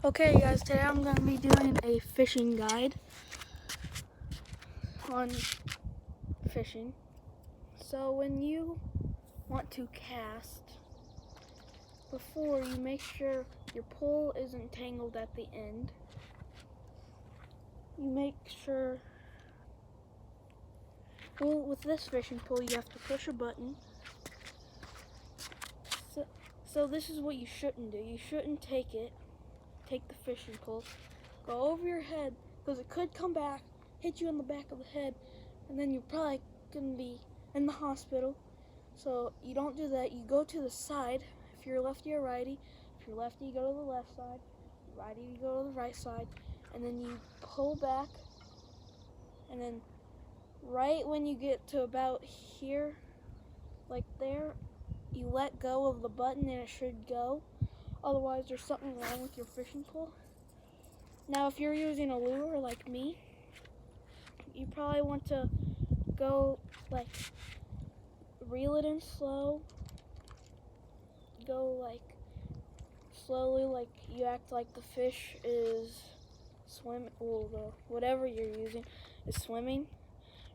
Okay guys, today I'm going to be doing a fishing guide on fishing. So when you want to cast, before you make sure your pole isn't tangled at the end. You make sure, well, with this fishing pole you have to push a button. So this is what you shouldn't do. You shouldn't take the fishing pole, go over your head, because it could come back, hit you in the back of the head, and then you're probably going to be in the hospital. So you don't do that. You go to the side. If you're lefty or righty, if you're lefty, you go to the left side. Righty, you go to the right side. And then you pull back. And then right when you get to about here, like there, you let go of the button and it should go. Otherwise, there's something wrong with your fishing pole. Now, if you're using a lure like me, you probably want to go like reel it in slow. Go like slowly, like you act like the fish is swimming. Well, whatever you're using is swimming.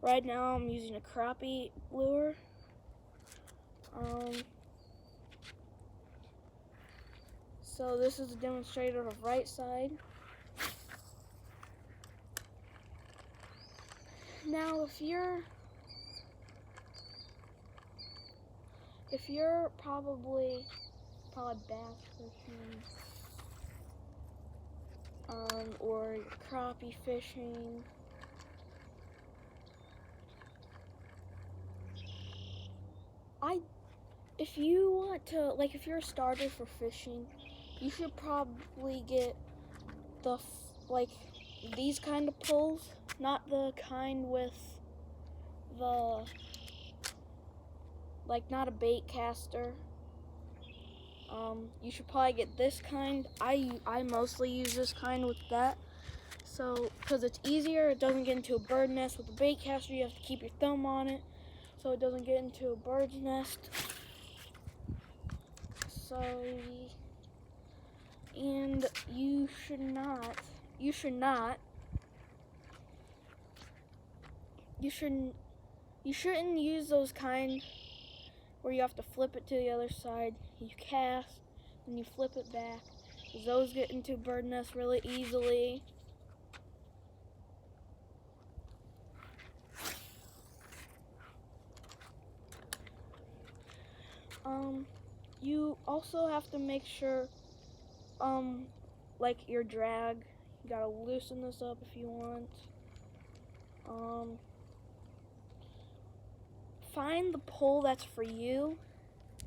Right now, I'm using a crappie lure. So this is a demonstrator of right side. Now, if you're probably bass fishing, or you're crappie fishing, if you want to, like, if you're a starter for fishing, you should probably get these kind of poles, not the kind with the, not a bait caster. You should probably get this kind. I mostly use this kind with that. So, because it's easier, it doesn't get into a bird nest. With the bait caster, you have to keep your thumb on it so it doesn't get into a bird's nest. So, and you shouldn't use those kind where you have to flip it to the other side. You cast, and you flip it back. Those get into bird nests really easily. You also have to make sure, like your drag, you gotta loosen this up if you want. Find the pole that's for you.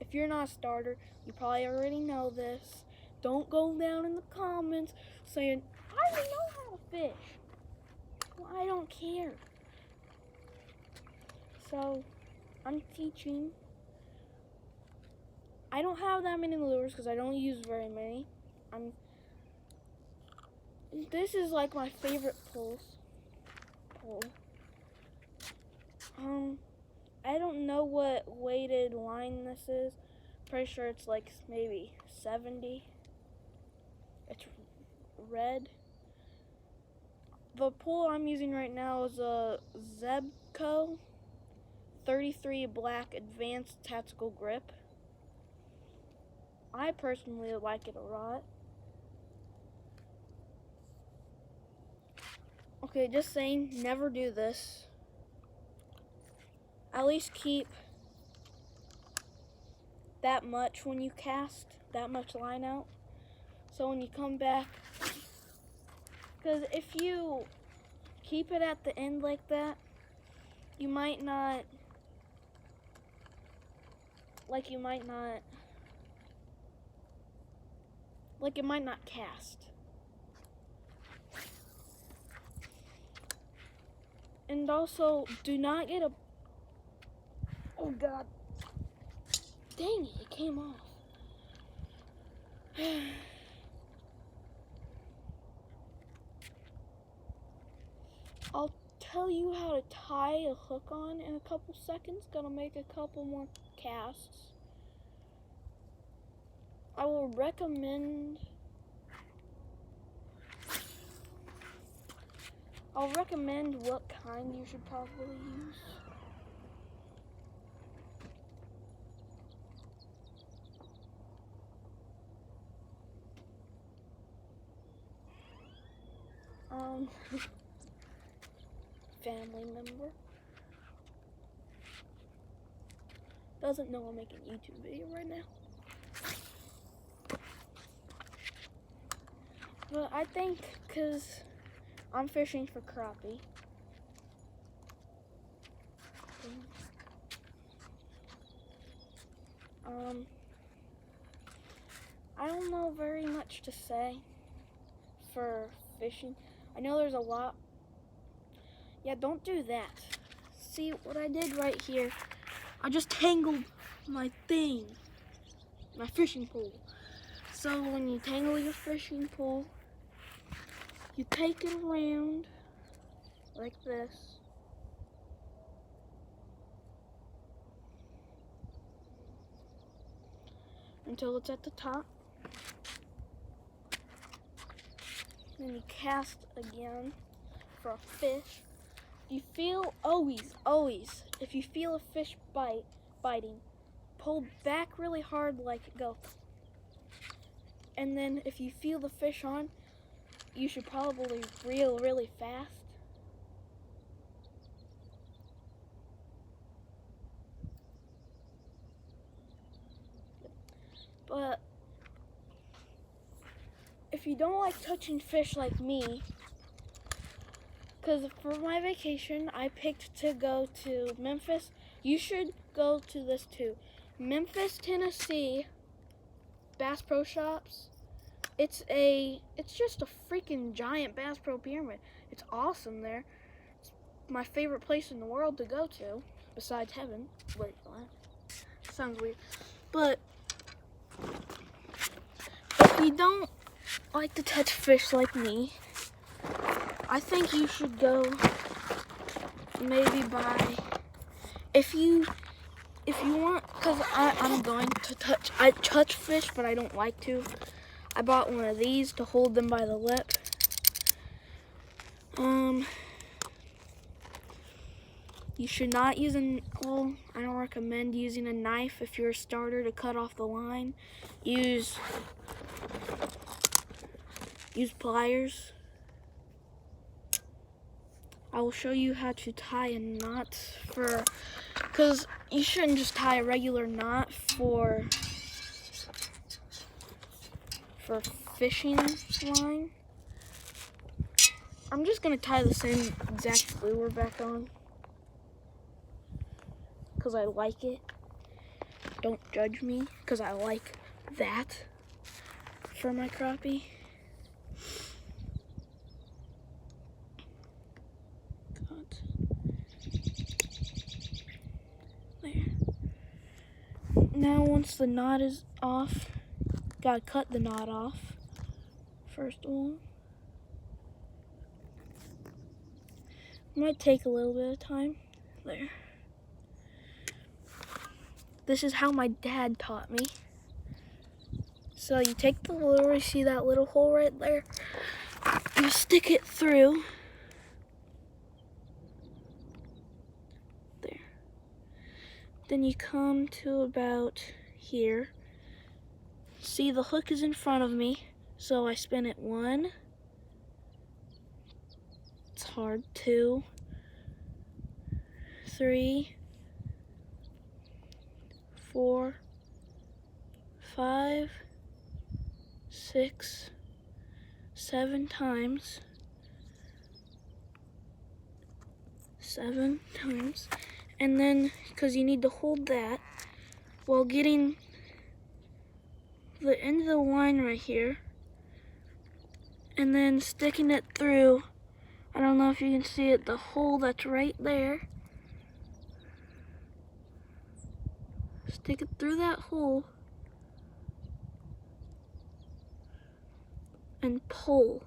If you're not a starter, you probably already know this. Don't go down in the comments saying, I already know how to fish. Well, I don't care. So, I'm teaching. I don't have that many lures because I don't use very many. This is like my favorite pole. I don't know what weighted line this is. Pretty sure it's like maybe 70. It's red. The pole I'm using right now is a Zebco 33 Black Advanced Tactical Grip. I personally like it a lot. Okay, just saying, never do this. At least keep that much when you cast, that much line out. So when you come back, because if you keep it at the end like that, it might not cast. And also, do not get oh God, dang it came off. I'll tell you how to tie a hook on in a couple seconds. Gonna make a couple more casts. I will recommend I'll recommend what kind you should probably use. Family member doesn't know I'm making a YouTube video right now. But I think because I'm fishing for crappie. I don't know very much to say for fishing. I know there's a lot. Yeah, don't do that. See what I did right here? I just tangled my thing, my fishing pole. So when you tangle your fishing pole, you take it around like this. Until it's at the top. Then you cast again for a fish. You feel always, if you feel a fish biting, pull back really hard like go. And then if you feel the fish on, you should probably reel really fast. But if you don't like touching fish like me, because for my vacation, I picked to go to Memphis. You should go to this too. Memphis, Tennessee, Bass Pro Shops. It's just a freaking giant Bass Pro Pyramid. It's awesome there. It's my favorite place in the world to go to, besides heaven. Wait, what? Sounds weird. But if you don't like to touch fish like me, I think you should go maybe buy, if you want, because I'm going to I touch fish, but I don't like to. I bought one of these to hold them by the lip. You should not use I don't recommend using a knife if you're a starter to cut off the line. Use pliers. I will show you how to tie a knot because you shouldn't just tie a regular knot for fishing line. I'm just gonna tie the same exact lure back on because I like it. Don't judge me because I like that for my crappie. Now once the knot is off, gotta cut the knot off. First one. Might take a little bit of time. There. This is how my dad taught me. So you take the lure, you see that little hole right there? You stick it through. There. Then you come to about here. See, the hook is in front of me, so I spin it 1. It's hard. 2, 3, 4, 5, 6, 7 times. 7 times. And then, because you need to hold that while getting the end of the line right here, and then sticking it through, I don't know if you can see it, the hole that's right there. Stick it through that hole and pull.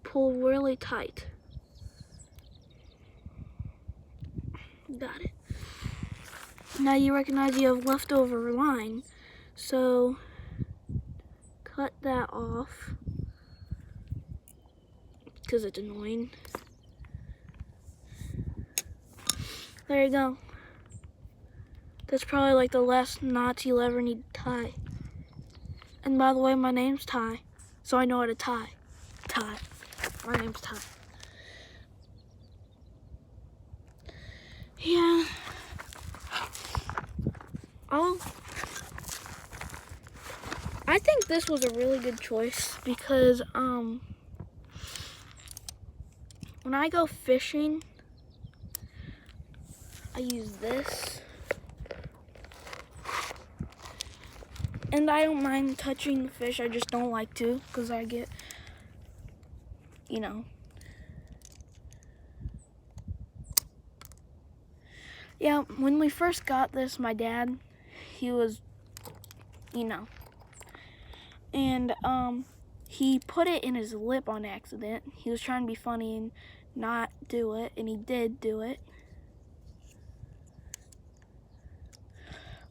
Pull really tight. Got it. Now you recognize you have leftover line, so cut that off. because it's annoying. There you go. That's probably like the last knots you'll ever need to tie. And by the way, my name's Ty, so I know how to tie. Ty. My name's Ty. Yeah. I think this was a really good choice because when I go fishing, I use this. And I don't mind touching the fish, I just don't like to because I get, you know. Yeah, when we first got this, my dad, he was, you know, and he put it in his lip on accident. He was trying to be funny and not do it, and he did do it.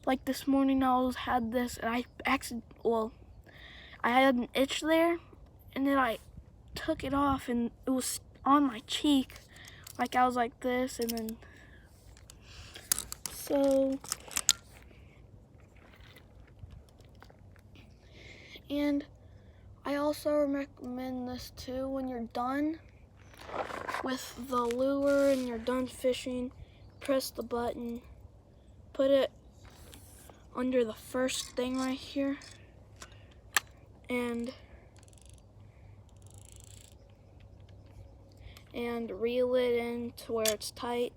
Like this morning, I had this, and I had an itch there, and then I took it off, and it was on my cheek. Like I was like this, and then so. And I also recommend this too when you're done with the lure and you're done fishing. Press the button, put it under the first thing right here, and reel it in to where it's tight.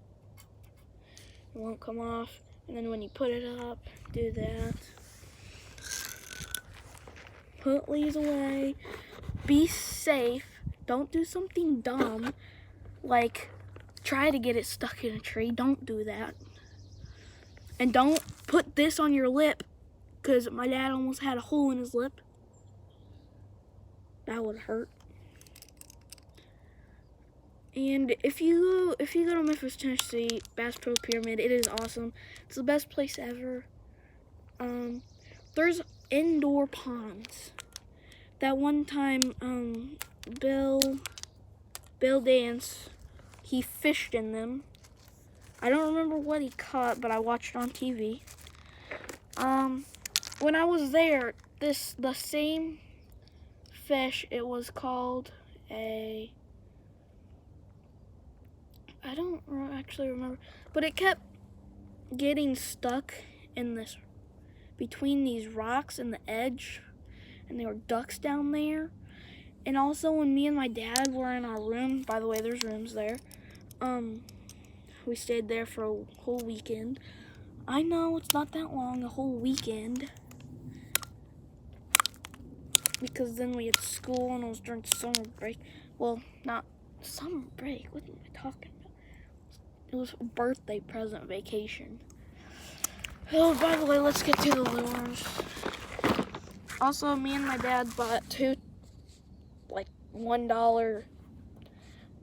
It won't come off. And then when you put it up, do that. Put leaves away. Be safe. Don't do something dumb, like try to get it stuck in a tree. Don't do that. And don't put this on your lip, because my dad almost had a hole in his lip. That would hurt. And if you go to Memphis, Tennessee, Bass Pro Pyramid, it is awesome. It's the best place ever. There's indoor ponds. That one time, Bill Dance, he fished in them. I don't remember what he caught, but I watched it on TV. When I was there, the same fish, it was called I don't actually remember, but it kept getting stuck in this, between these rocks and the edge, and there were ducks down there. And also when me and my dad were in our room, by the way, there's rooms there, we stayed there for a whole weekend. I know it's not that long, a whole weekend, because then we had school and it was during summer break. Well, not summer break, what am I talking about? It was a birthday present vacation. Oh, by the way, let's get to the lures. Also, me and my dad bought two, like, $1,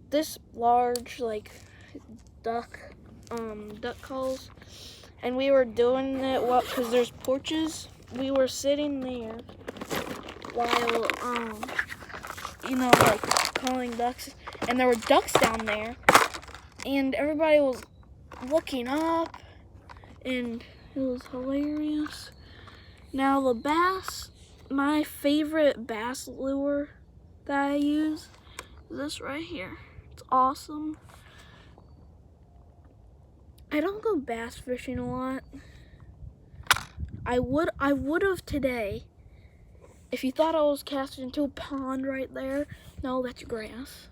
this large, like, duck calls. And we were doing it, because there's porches. We were sitting there while, you know, like, calling ducks. And there were ducks down there. And everybody was looking up. And it was hilarious. Now, the bass, my favorite bass lure that I use is this right here. It's awesome. I don't go bass fishing a lot. I would have today. If you thought I was casting into a pond right there, no, that's grass.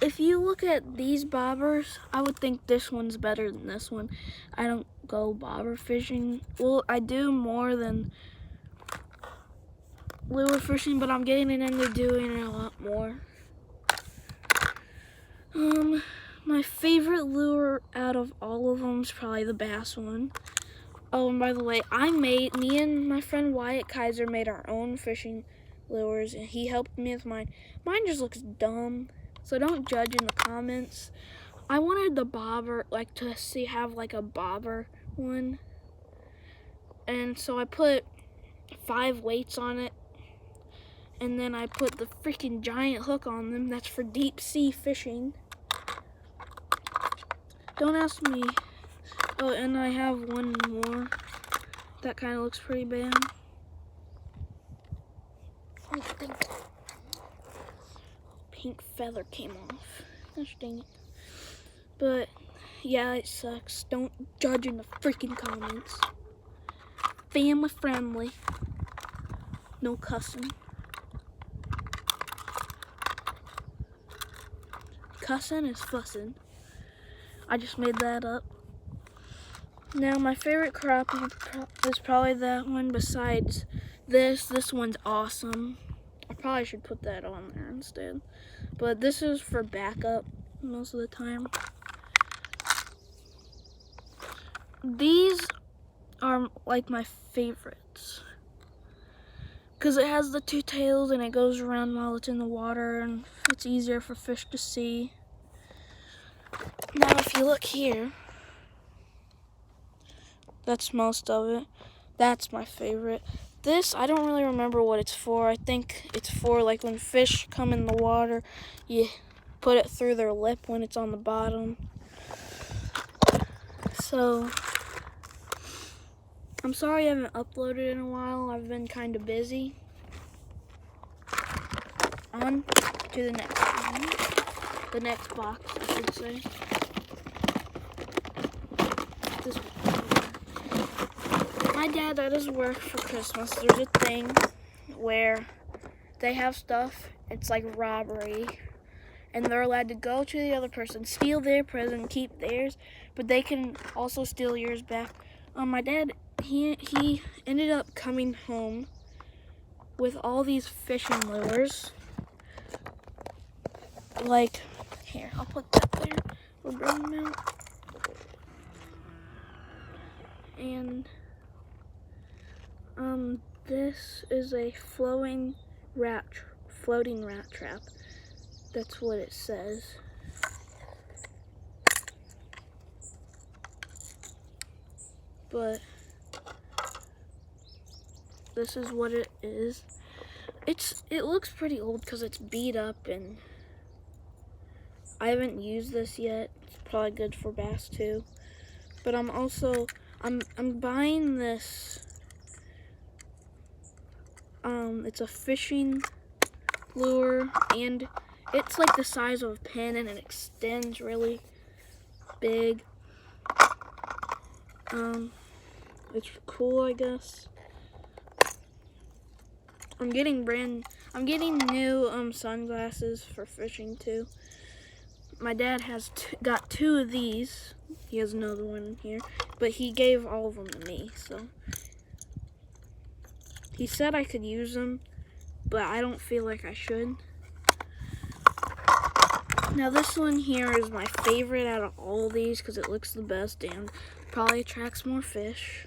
If you look at these bobbers, I would think this one's better than this one. I don't go bobber fishing. Well, I do more than lure fishing, but I'm getting into doing it a lot more. My favorite lure out of all of them is probably the bass one. Oh, and by the way, me and my friend Wyatt Kaiser made our own fishing lures, and he helped me with mine. Mine just looks dumb, so don't judge in the comments. I wanted the bobber, like, to have like a bobber one, and so I put 5 weights on it, and then I put the freaking giant hook on them. That's for deep sea fishing. Don't ask me. Oh, and I have one more. That kind of looks pretty bad. I think pink feather came off. Gosh dang it. But yeah, it sucks. Don't judge in the freaking comments. Family friendly. No cussing. Cussing is fussing. I just made that up. Now my favorite crop is probably that one. Besides this one's awesome. I probably should put that on there instead. But this is for backup most of the time. These are like my favorites because it has the two tails and it goes around while it's in the water and it's easier for fish to see. Now if you look here, that's most of it. That's my favorite. This, I don't really remember what it's for. I think it's for like when fish come in the water, you put it through their lip when it's on the bottom. So, I'm sorry I haven't uploaded in a while. I've been kind of busy. On to the next one. The next box, I should say. This one. My dad does work for Christmas. There's a thing where they have stuff. It's like robbery. And they're allowed to go to the other person, steal their present, keep theirs, but they can also steal yours back. My dad, he ended up coming home with all these fishing lures. Like, here, I'll put that there. We'll bring them out. And this is a floating rat trap. That's what it says. But this is what it is. It looks pretty old because it's beat up and I haven't used this yet. It's probably good for bass too. But I'm buying this. It's a fishing lure and it's like the size of a pen and it extends really big. It's cool, I guess. I'm getting new sunglasses for fishing too. My dad has got two of these. He has another one in here, but he gave all of them to me, so. He said I could use them, but I don't feel like I should. Now this one here is my favorite out of all these because it looks the best and probably attracts more fish.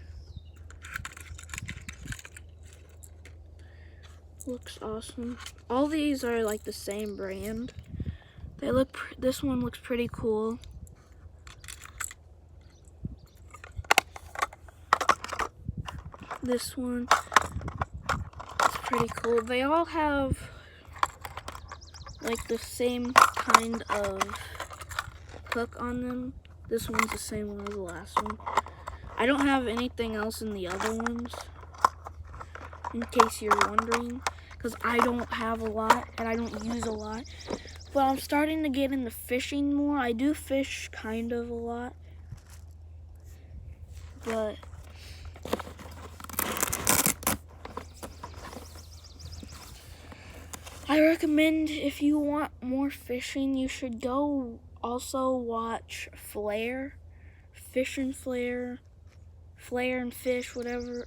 Looks awesome. All these are like the same brand. This one looks pretty cool. This one is pretty cool. They all have like the same kind of hook on them. This one's the same one as the last one. I don't have anything else in the other ones, in case you're wondering, because I don't have a lot and I don't use a lot. But I'm starting to get into fishing more. I do fish kind of a lot, but I recommend if you want more fishing, you should go also watch Flair, Fish and Flair, Flair and Fish, whatever.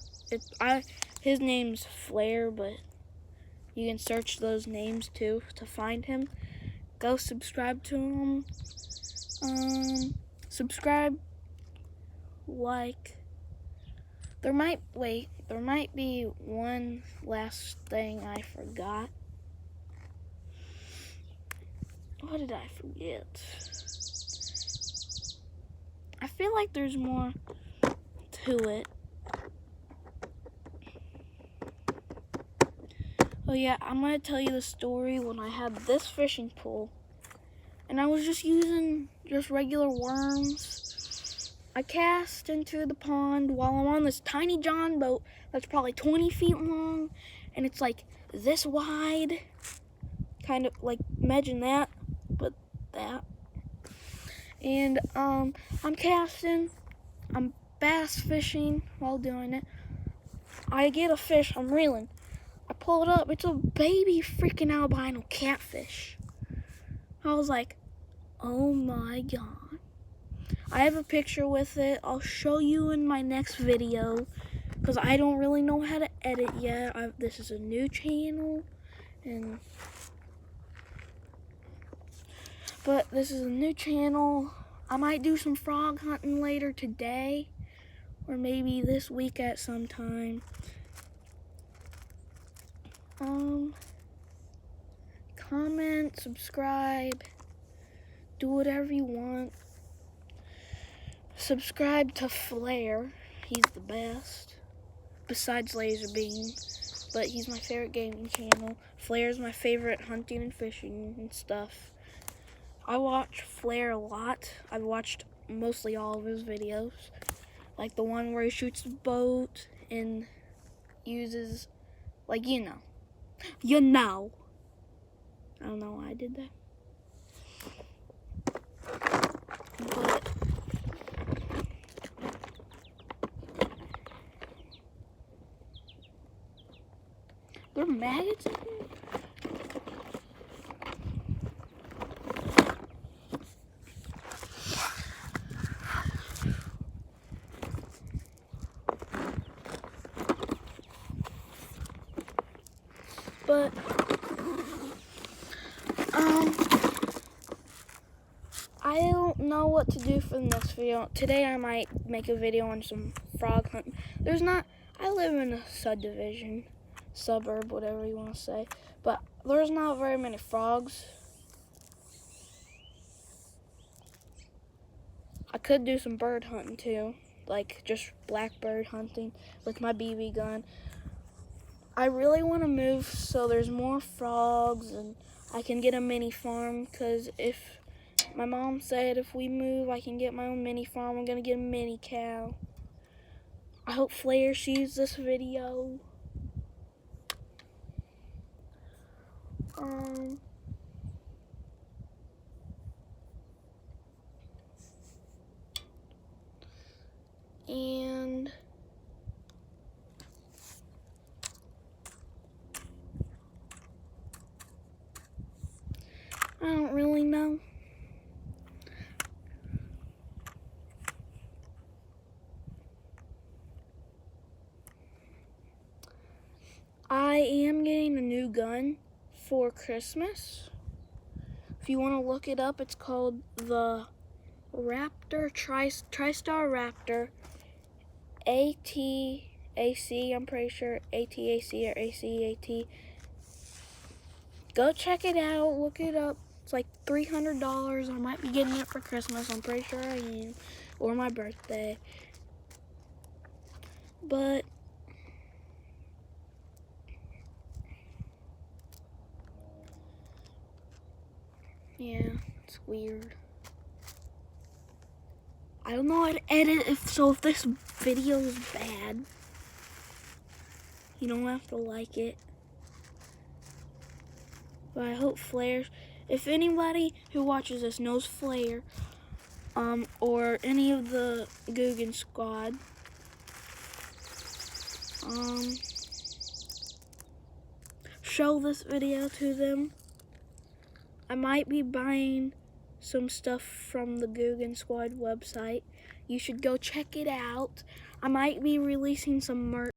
His name's Flair, but you can search those names too to find him. Go subscribe to him. Subscribe, like. There might be one last thing I forgot. What did I forget? I feel like there's more to it. Oh yeah, I'm gonna tell you the story when I had this fishing pole and I was just using regular worms. I cast into the pond while I'm on this tiny John boat that's probably 20 feet long and it's like this wide. Kind of like, imagine that, but that. And I'm casting, I'm bass fishing while doing it. I get a fish, I'm reeling. I pull it up, it's a baby freaking albino catfish. I was like, oh my God. I have a picture with it. I'll show you in my next video because I don't really know how to edit yet. This is a new channel, but this is a new channel. I might do some frog hunting later today or maybe this week at some time. Comment, subscribe, do whatever you want. Subscribe to Flare, he's the best, besides Laserbeam, but he's my favorite gaming channel. Flare's my favorite hunting and fishing and stuff. I watch Flare a lot. I've watched mostly all of his videos, like the one where he shoots the boat and uses, like, you know. I don't know why I did that. But there are maggots in here? But I don't know what to do for the next video. Today I might make a video on some frog hunting. I live in a subdivision, suburb, whatever you want to say, but there's not very many frogs. I could do some bird hunting too, like just blackbird hunting with my BB gun. I really want to move so there's more frogs and I can get a mini farm, because if my mom said if we move I can get my own mini farm. I'm gonna get a mini cow. I hope Flare sees this video. And I don't really know. I am getting a new gun for Christmas. If you want to look it up, it's called the Raptor TriStar Raptor ATAC. I'm pretty sure ATAC or ACAT. Go check it out. Look it up. It's like $300. I might be getting it for Christmas. I'm pretty sure I am, or my birthday. But yeah, it's weird. I don't know how to edit, if this video is bad, you don't have to like it. But I hope Flare, if anybody who watches this knows Flare, or any of the Guggen squad, show this video to them. I might be buying some stuff from the Guggen Squad website. You should go check it out. I might be releasing some merch